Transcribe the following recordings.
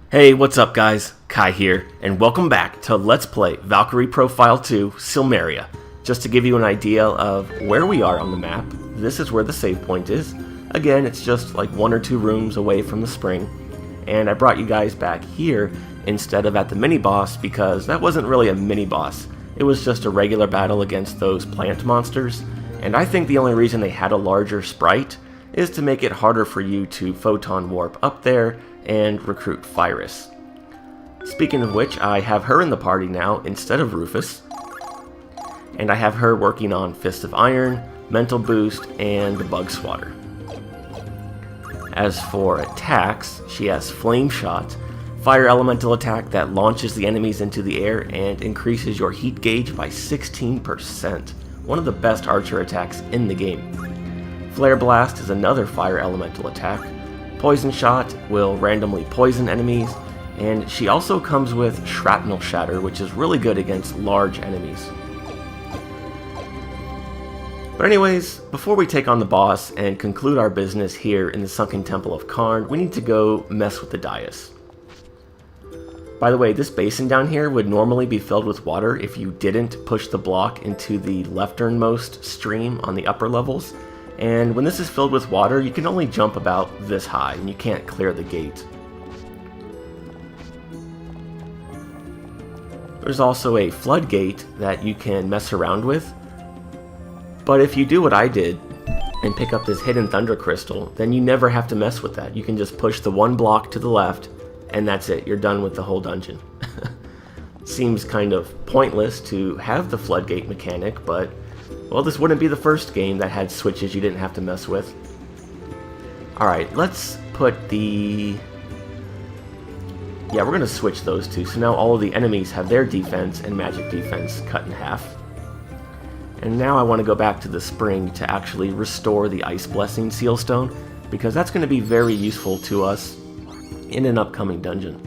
Hey, what's up guys? Kai here, and welcome back to Let's Play Valkyrie Profile 2 Silmeria. Just to give you an idea of where we are on the map, this is where the save point is. Again, it's just like 1 or 2 rooms away from the spring, and I brought you guys back here instead of at the mini-boss because that wasn't really a mini-boss. It was just a regular battle against those plant monsters, and I think the only reason they had a larger sprite is to make it harder for you to photon warp up there and recruit Virus. Speaking of which, I have her in the party now instead of Rufus, and I have her working on Fist of Iron, Mental Boost, and the Bug Swatter. As for attacks, she has Flame Shot, Fire Elemental attack that launches the enemies into the air and increases your heat gauge by 16%. One of the best archer attacks in the game. Flare Blast is another Fire Elemental attack. Poison Shot will randomly poison enemies, and she also comes with Shrapnel Shatter, which is really good against large enemies. But anyways, before we take on the boss and conclude our business here in the Sunken Temple of Karn, we need to go mess with the dais. By the way, this basin down here would normally be filled with water if you didn't push the block into the lefternmost stream on the upper levels. And when this is filled with water, you can only jump about this high, and you can't clear the gate. There's also a floodgate that you can mess around with. But if you do what I did, and pick up this hidden thunder crystal, then you never have to mess with that. You can just push the one block to the left, and that's it. You're done with the whole dungeon. Seems kind of pointless to have the floodgate mechanic, but well, this wouldn't be the first game that had switches you didn't have to mess with. Alright, let's put the... Yeah, we're going to switch those two. So now all of the enemies have their defense and magic defense cut in half. And now I want to go back to the spring to actually restore the Ice Blessing Sealstone, because that's going to be very useful to us in an upcoming dungeon.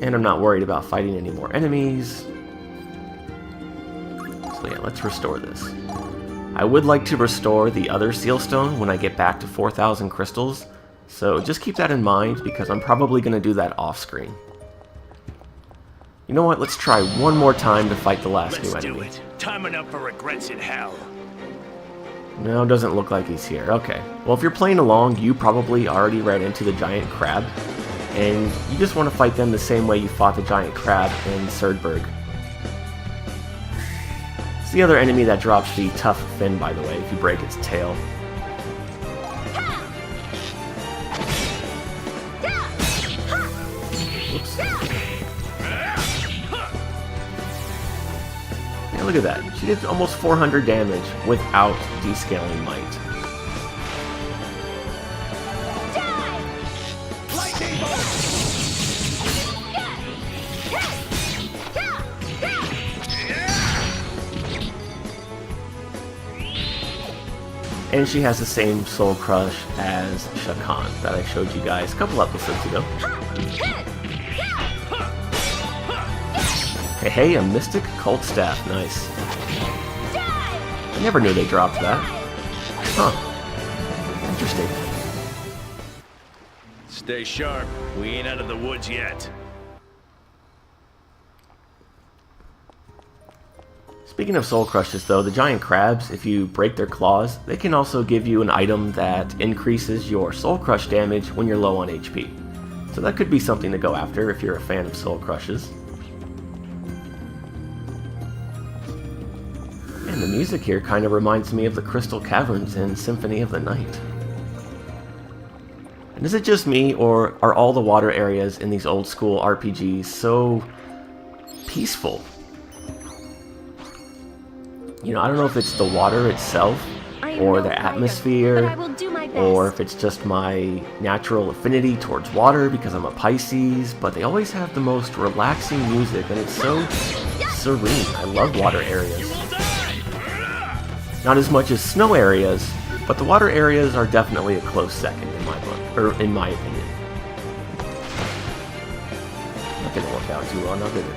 And I'm not worried about fighting any more enemies. So yeah, let's restore this. I would like to restore the other Sealstone when I get back to 4,000 crystals, so just keep that in mind because I'm probably going to do that off screen. You know what, let's try one more time to fight the last new enemy. Let's do it. Time enough for regrets in hell. No, doesn't look like he's here. Okay. Well, if you're playing along, you probably already ran into the giant crab, and you just want to fight them the same way you fought the giant crab in Surdberg. It's the other enemy that drops the tough fin, by the way, if you break its tail. Oops. Yeah, look at that. She did almost 400 damage without descaling might. And she has the same soul crush as Shakan that I showed you guys a couple episodes ago. Hey, hey, a Mystic Cult Staff, nice. I never knew they dropped that. Huh. Interesting. Stay sharp. We ain't out of the woods yet. Speaking of soul crushes though, the giant crabs, if you break their claws, they can also give you an item that increases your soul crush damage when you're low on HP. So that could be something to go after if you're a fan of soul crushes. And the music here kind of reminds me of the Crystal Caverns in Symphony of the Night. And is it just me, or are all the water areas in these old school RPGs so peaceful? You know, I don't know if it's the water itself, or the atmosphere, or if it's just my natural affinity towards water because I'm a Pisces, but they always have the most relaxing music, and it's so serene. I love water areas. Not as much as snow areas, but the water areas are definitely a close second in my book, or in my opinion. Not gonna work out too well now, did it?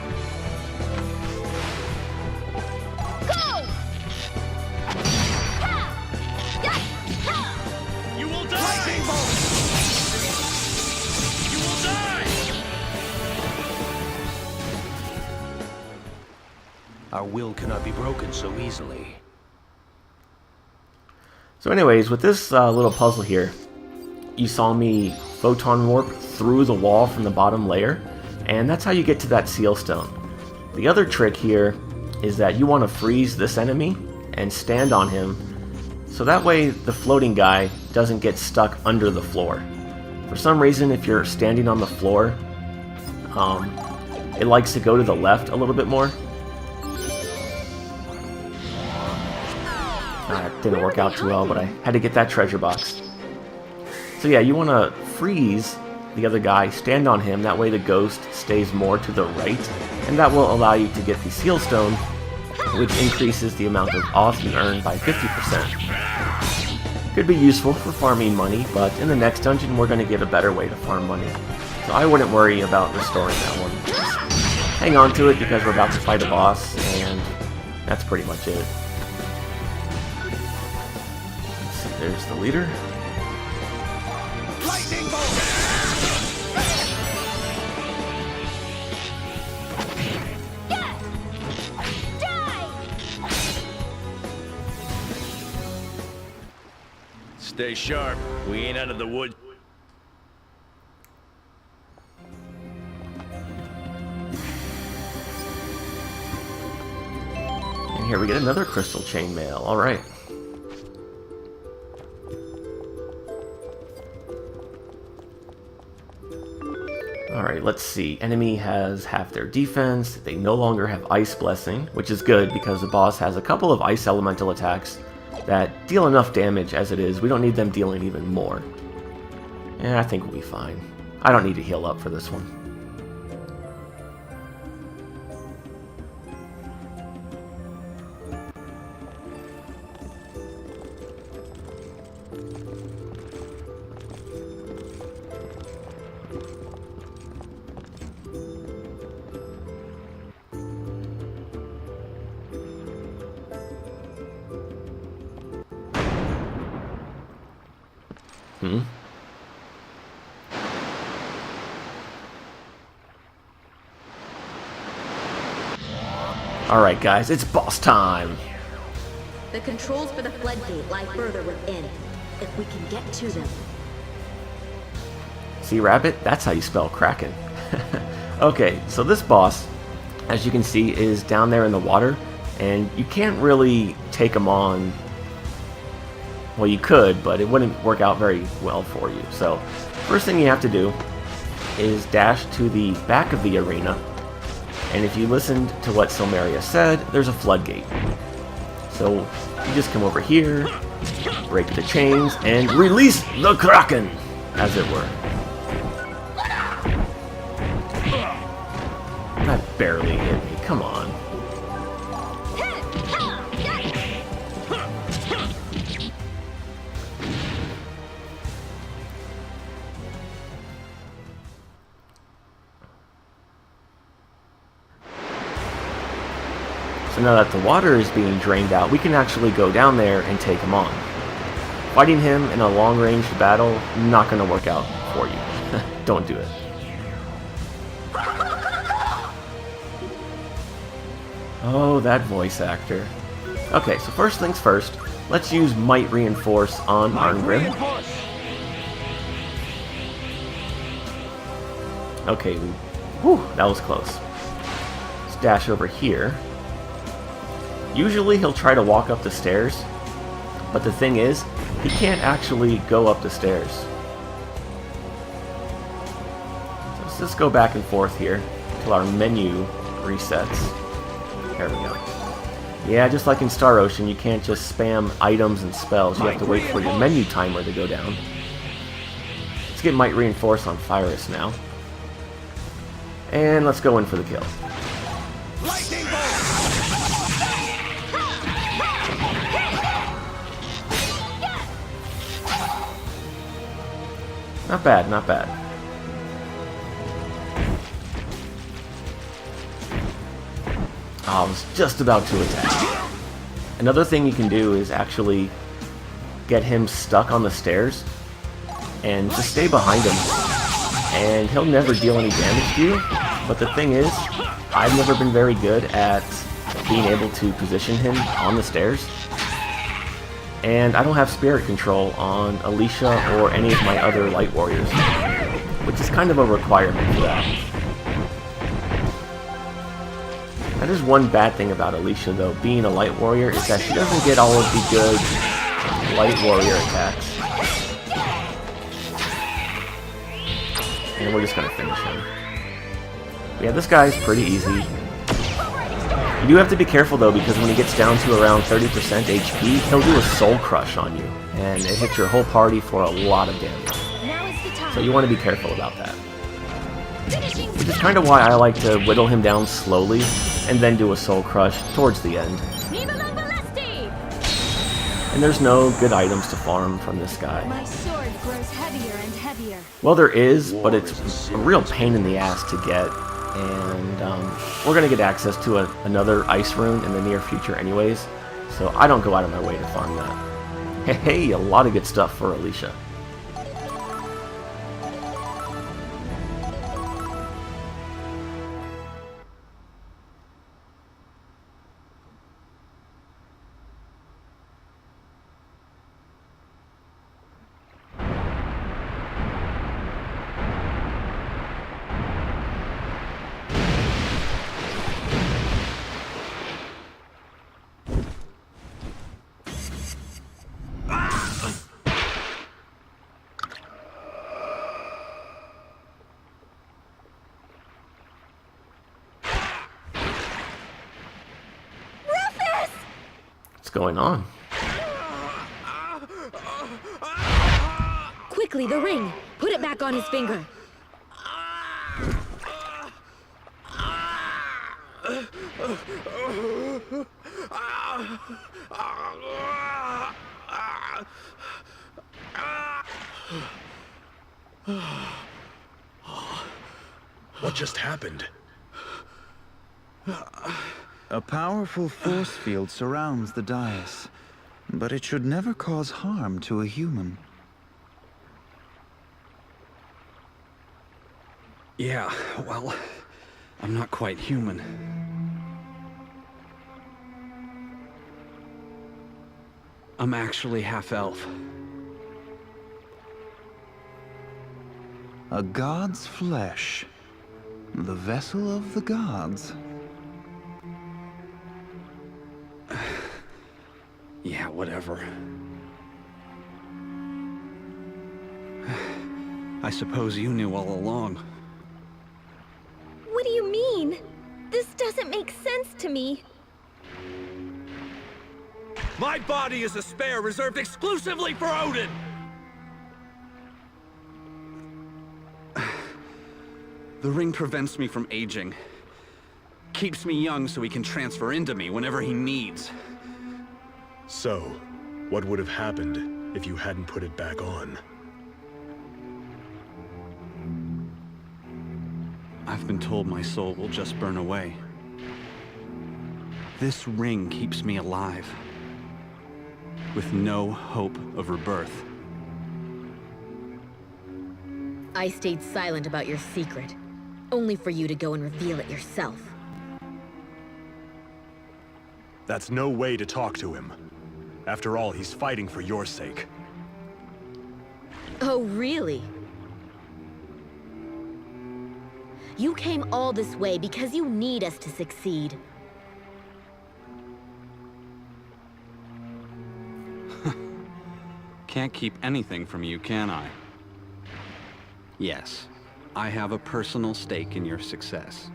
You will die! Our will cannot be broken so easily. So anyways, with this little puzzle here, you saw me photon warp through the wall from the bottom layer, and that's how you get to that seal stone. The other trick here is that you want to freeze this enemy and stand on him, so that way the floating guy doesn't get stuck under the floor. For some reason, if you're standing on the floor, it likes to go to the left a little bit more. That didn't work out too well, but I had to get that treasure box. So yeah, you want to freeze the other guy, stand on him, that way the ghost stays more to the right, and that will allow you to get the seal stone, which increases the amount of auth you earn by 50%. Could be useful for farming money, but in the next dungeon we're going to get a better way to farm money. So I wouldn't worry about restoring that one. Just hang on to it because we're about to fight a boss, and that's pretty much it. Let's see, there's the leader. Lightning bolt! Stay sharp. We ain't out of the woods. And here we get another crystal chainmail. Alright. Alright, let's see. Enemy has half their defense. They no longer have Ice Blessing, which is good because the boss has a couple of Ice Elemental attacks that deal enough damage as it is. We don't need them dealing even more. And I think we'll be fine. I don't need to heal up for this one. Alright guys, it's boss time! The controls for the floodgate lie further within, if we can get to them. See, Rabbit? That's how you spell Kraken. Okay, so this boss, as you can see, is down there in the water, and you can't really take him on. Well, you could, but it wouldn't work out very well for you. So, first thing you have to do is dash to the back of the arena, and if you listened to what Silmeria said, there's a floodgate. So, you just come over here, break the chains, and release the Kraken, as it were. That barely hit me, come on. So now that the water is being drained out, we can actually go down there and take him on. Fighting him in a long-range battle, not going to work out for you. Don't do it. Oh, that voice actor. Okay, so first things first, let's use Might Reinforce on Arngrim. Okay, whew, that was close. Let's dash over here. Usually he'll try to walk up the stairs, but the thing is, he can't actually go up the stairs. So let's just go back and forth here till our menu resets. There we go. Yeah, just like in Star Ocean, you can't just spam items and spells. You have to wait for your menu timer to go down. Let's get Might Reinforce on Fyrus now. And let's go in for the kill. Lightning bolt! Not bad, not bad. Oh, I was just about to attack. Another thing you can do is actually get him stuck on the stairs and just stay behind him. And he'll never deal any damage to you. But the thing is, I've never been very good at being able to position him on the stairs. And I don't have spirit control on Alicia or any of my other light warriors, which is kind of a requirement for that. That is one bad thing about Alicia, though, being a light warrior, is that she doesn't get all of the good light warrior attacks. And we're just gonna finish him. Yeah, this guy is pretty easy. You do have to be careful, though, because when he gets down to around 30% HP, he'll do a soul crush on you, and it hits your whole party for a lot of damage. So you want to be careful about that. Which is kind of why I like to whittle him down slowly, and then do a soul crush towards the end. And there's no good items to farm from this guy. My sword grows heavier and heavier. Well, there is, but it's a real pain in the ass to get. And we're going to get access to another ice rune in the near future anyways, so I don't go out of my way to farm that. Hey, a lot of good stuff for Alicia. What's going on? Quickly, the ring! Put it back on his finger. What just happened? A powerful force field surrounds the dais, but it should never cause harm to a human. Yeah, well, I'm not quite human. I'm actually half-elf. A god's flesh. The vessel of the gods. Yeah, whatever. I suppose you knew all along. What do you mean? This doesn't make sense to me. My body is a spare reserved exclusively for Odin! The ring prevents me from aging. Keeps me young so he can transfer into me whenever he needs. So, what would have happened if you hadn't put it back on? I've been told my soul will just burn away. This ring keeps me alive, with no hope of rebirth. I stayed silent about your secret, only for you to go and reveal it yourself. That's no way to talk to him. After all, he's fighting for your sake. Oh, really? You came all this way because you need us to succeed. Can't keep anything from you, can I? Yes, I have a personal stake in your success.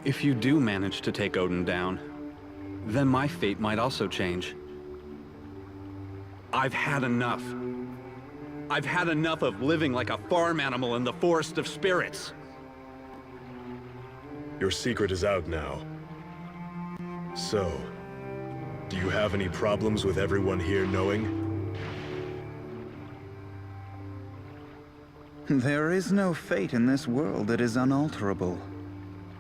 If you do manage to take Odin down, then my fate might also change. I've had enough. I've had enough of living like a farm animal in the forest of spirits. Your secret is out now. So, do you have any problems with everyone here knowing? There is no fate in this world that is unalterable.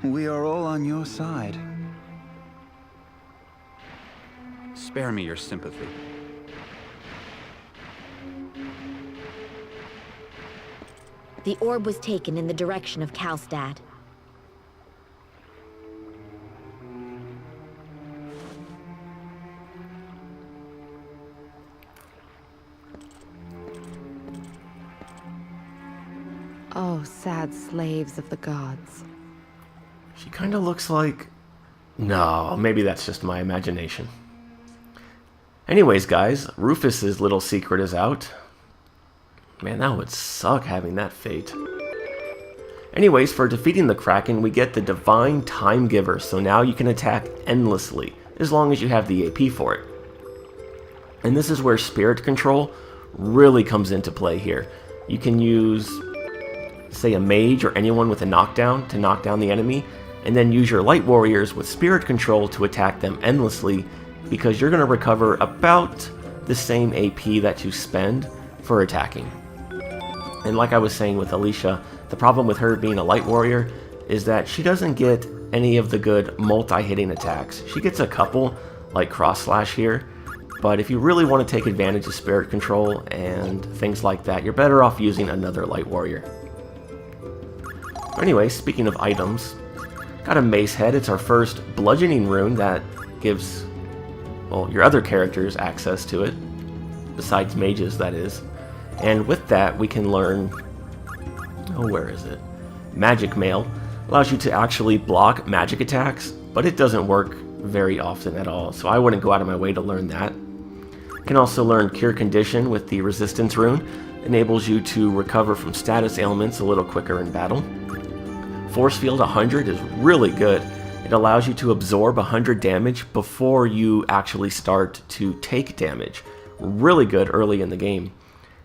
We are all on your side. Spare me your sympathy. The orb was taken in the direction of Kalstad. Oh, sad slaves of the gods. She kind of looks like... No, maybe that's just my imagination. Anyways, guys, Rufus's little secret is out. Man, that would suck having that fate. Anyways, for defeating the Kraken, we get the Divine Time Giver, so now you can attack endlessly, as long as you have the AP for it. And this is where Spirit Control really comes into play here. You can use, say, a mage or anyone with a knockdown to knock down the enemy, and then use your Light Warriors with Spirit Control to attack them endlessly, because you're going to recover about the same AP that you spend for attacking. And like I was saying with Alicia, the problem with her being a Light Warrior is that she doesn't get any of the good multi-hitting attacks. She gets a couple, like Cross Slash here, but if you really want to take advantage of Spirit Control and things like that, you're better off using another Light Warrior. Anyway, speaking of items, got a Mace Head. It's our first bludgeoning rune that gives, well, your other characters access to it, besides mages, that is. And with that, we can learn, oh, where is it? Magic Mail. Allows you to actually block magic attacks, but it doesn't work very often at all, so I wouldn't go out of my way to learn that. Can also learn Cure Condition with the Resistance rune. Enables you to recover from status ailments a little quicker in battle. Force Field 100 is really good. It allows you to absorb 100 damage before you actually start to take damage. Really good early in the game.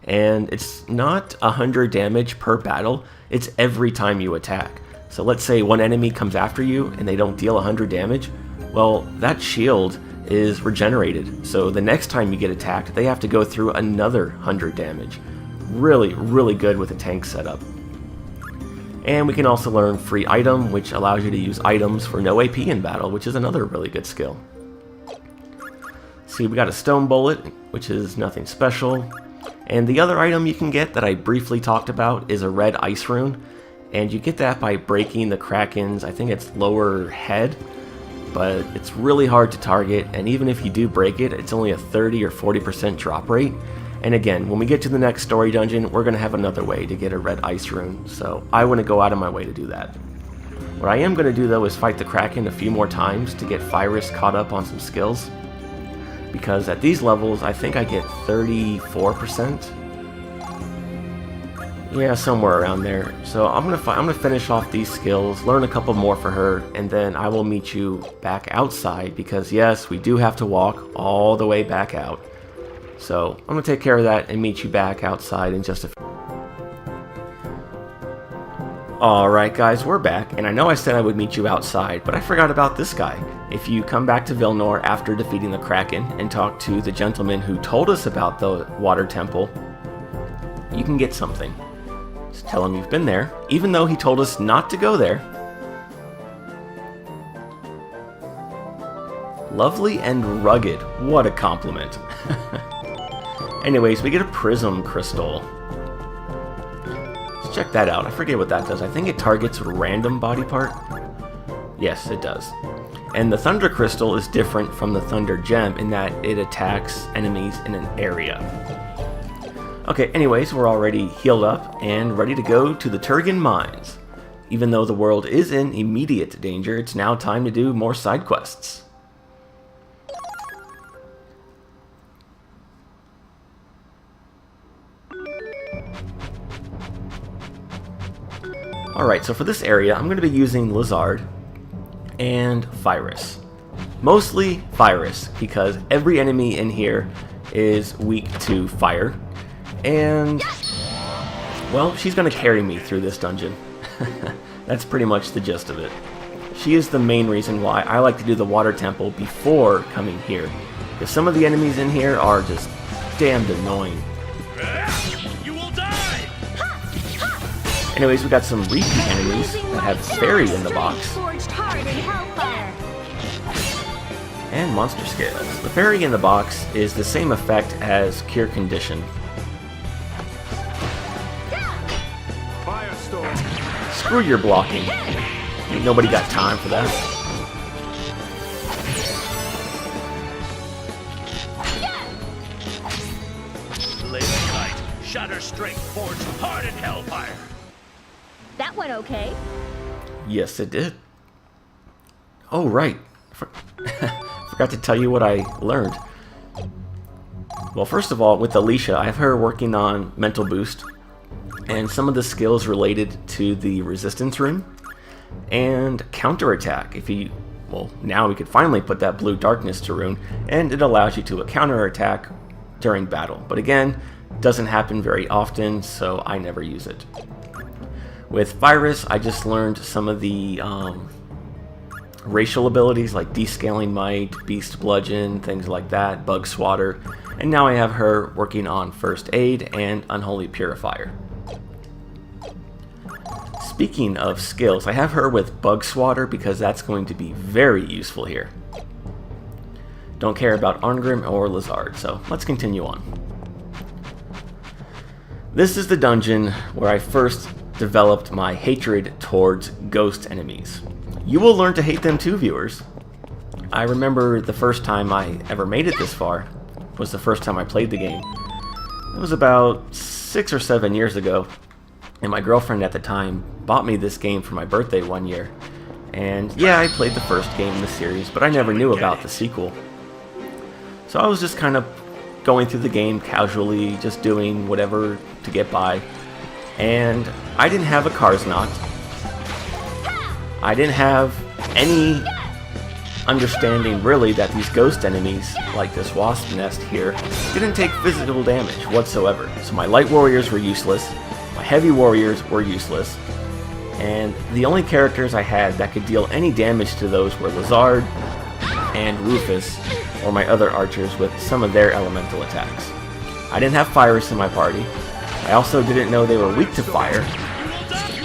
And it's not 100 damage per battle, it's every time you attack. So let's say one enemy comes after you and they don't deal 100 damage, well, that shield is regenerated. So the next time you get attacked, they have to go through another 100 damage. Really, really good with a tank setup. And we can also learn Free Item, which allows you to use items for no AP in battle, which is another really good skill. See, we got a Stone Bullet, which is nothing special. And the other item you can get that I briefly talked about is a red ice rune. And you get that by breaking the Kraken's, I think it's lower head. But it's really hard to target, and even if you do break it, it's only a 30 or 40% drop rate. And again, when we get to the next story dungeon, we're going to have another way to get a red ice rune, so I wouldn't go out of my way to do that. What I am going to do though is fight the Kraken a few more times to get Fyrus caught up on some skills. Because at these levels, I think I get 34%. Yeah, somewhere around there. So I'm gonna finish off these skills, learn a couple more for her, and then I will meet you back outside, because yes, we do have to walk all the way back out. So I'm gonna take care of that and meet you back outside in just a few. Alright guys, we're back, and I know I said I would meet you outside, but I forgot about this guy. If you come back to Vilnor after defeating the Kraken and talk to the gentleman who told us about the Water Temple, you can get something. Just tell him you've been there, even though he told us not to go there. Lovely and rugged. What a compliment. Anyways, we get a Prism Crystal. Let's check that out. I forget what that does. I think it targets a random body part. Yes, it does. And the Thunder Crystal is different from the Thunder Gem in that it attacks enemies in an area. Okay, anyways, we're already healed up and ready to go to the Turgan Mines. Even though the world is in immediate danger, it's now time to do more side quests. Alright, so for this area, I'm going to be using Lizard and Fyrus. Mostly Fyrus, because every enemy in here is weak to fire. And, well, she's going to carry me through this dungeon. That's pretty much the gist of it. She is the main reason why I like to do the Water Temple before coming here. Because some of the enemies in here are just damned annoying. You will die! Anyways, we got some repeat enemies that have Fairy in the box. And Monster Scales. The Fairy in the box is the same effect as Cure Condition. Screw your blocking. Ain't nobody got time for that. Laser Kite, Shatter Strength forged hard in Hellfire. That went okay. Yes, it did. Oh, right. Forgot to tell you what I learned. Well, first of all, with Alicia, I have her working on mental boost and some of the skills related to the resistance rune and counterattack. Well, now we could finally put that blue darkness to rune, and it allows you to counterattack during battle. But again, doesn't happen very often, so I never use it. With Virus, I just learned some of the racial abilities like Descaling Might, Beast Bludgeon, things like that, Bug Swatter, and now I have her working on First Aid and Unholy Purifier. Speaking of skills, I have her with Bug Swatter because that's going to be very useful here. Don't care about Arngrim or Lizard, so let's continue on. This is the dungeon where I first developed my hatred towards ghost enemies. You will learn to hate them too, viewers. I remember the first time I ever made it this far was the first time I played the game. It was about 6 or 7 years ago, and my girlfriend at the time bought me this game for my birthday one year. And yeah, I played the first game in the series, but I never knew about the sequel. So I was just kind of going through the game casually, just doing whatever to get by. And I didn't have a Car's Knot. I didn't have any understanding really that these ghost enemies, like this wasp nest here, didn't take physical damage whatsoever. So my light warriors were useless, my heavy warriors were useless, and the only characters I had that could deal any damage to those were Lizard and Rufus, or my other archers with some of their elemental attacks. I didn't have Virus in my party. I also didn't know they were weak to fire,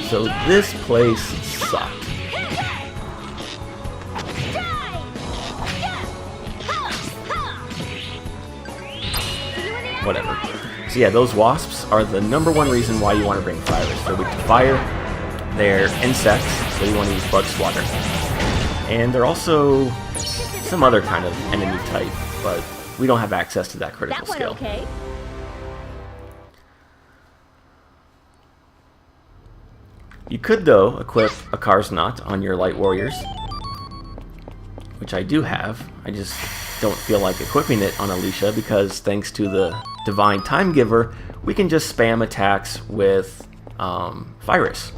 so this place sucked. Whatever. So yeah, those wasps are the #1 reason why you want to bring Virus. They're weak to fire, they're insects, so you want to use Bug Swatter. And they're also some other kind of enemy type, but we don't have access to that critical skill. Okay. You could, though, equip a Car's Knot on your light warriors, which I do have. I just don't feel like equipping it on Alicia because thanks to the Divine Time Giver, we can just spam attacks with Virus.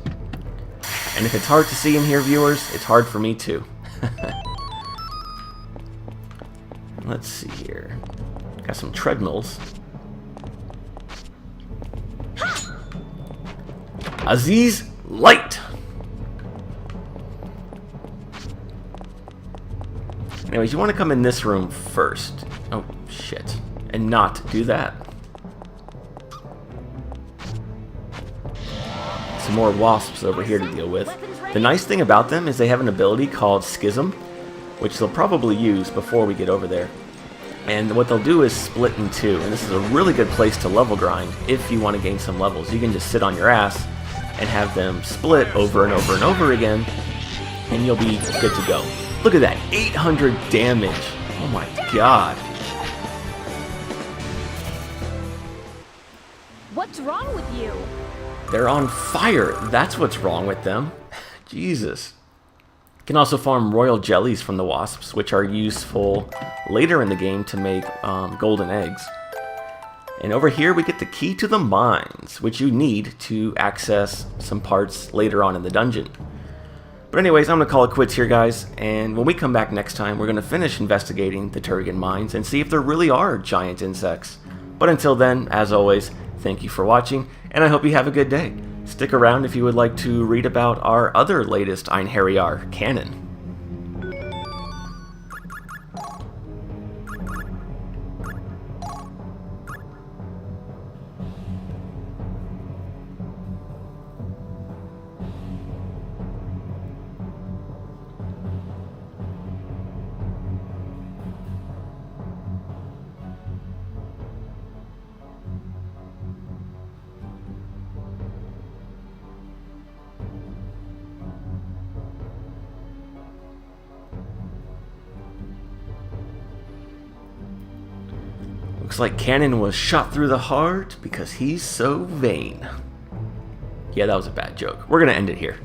And if it's hard to see in here, viewers, it's hard for me too. Let's see here. Got some treadmills. Aziz Light! Anyways, you want to come in this room first. Oh, shit. And not do that. Some more wasps over here to deal with. The nice thing about them is they have an ability called Schism, which they'll probably use before we get over there. And what they'll do is split in two, and this is a really good place to level grind if you want to gain some levels. You can just sit on your ass and have them split over and over and over again, and you'll be good to go. Look at that, 800 damage. Oh my god. What's wrong with you? They're on fire. That's what's wrong with them. Jesus. You can also farm royal jellies from the wasps, which are useful later in the game to make golden eggs. And over here we get the key to the mines, which you need to access some parts later on in the dungeon. But anyways, I'm going to call it quits here, guys, and when we come back next time, we're going to finish investigating the Turrigan mines and see if there really are giant insects. But until then, as always, thank you for watching, and I hope you have a good day. Stick around if you would like to read about our other latest Einherjar canon. Looks like Cannon was shot through the heart because he's so vain. Yeah, that was a bad joke. We're going to end it here.